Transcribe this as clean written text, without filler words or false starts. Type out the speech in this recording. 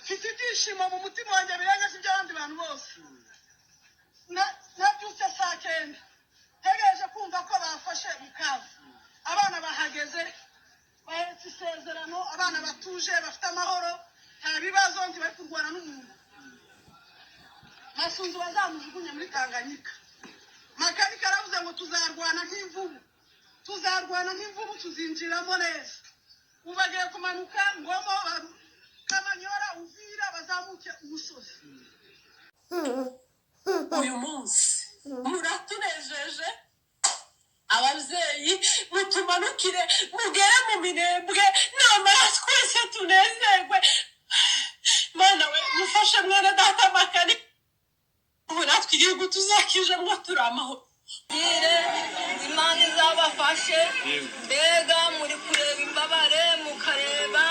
mfite ibyishimo mu mutima wanjye birengeje iby'abandi bantu bose. Nabyutse saa 9 ntegereje kumva ko bafashe Bukavu. Abana bahageze bahetse isezerano, abana batuje bafite amahoro, nta bibazo, bari kurwana n'umuntu. Masunzu bazamujugunya muri Tanganyika. Makanika aravuze ngo tuzarwana nk'imvubu, tuzinjiramo neza. Ubagiye kumanuka Ngomo, Kamanyora, Uvira bazamuke umusozi. Uyu munsi muratunejeje ababyeyi, mutumanukire mugere mu Minembwe, namara twese tunezerwe. Mana we mufashe mwene data Makanika, ubu natwe igihugu tuzakijemo turi amahoro. Imana izabafashe, mbega muri kureba imbabare mukareba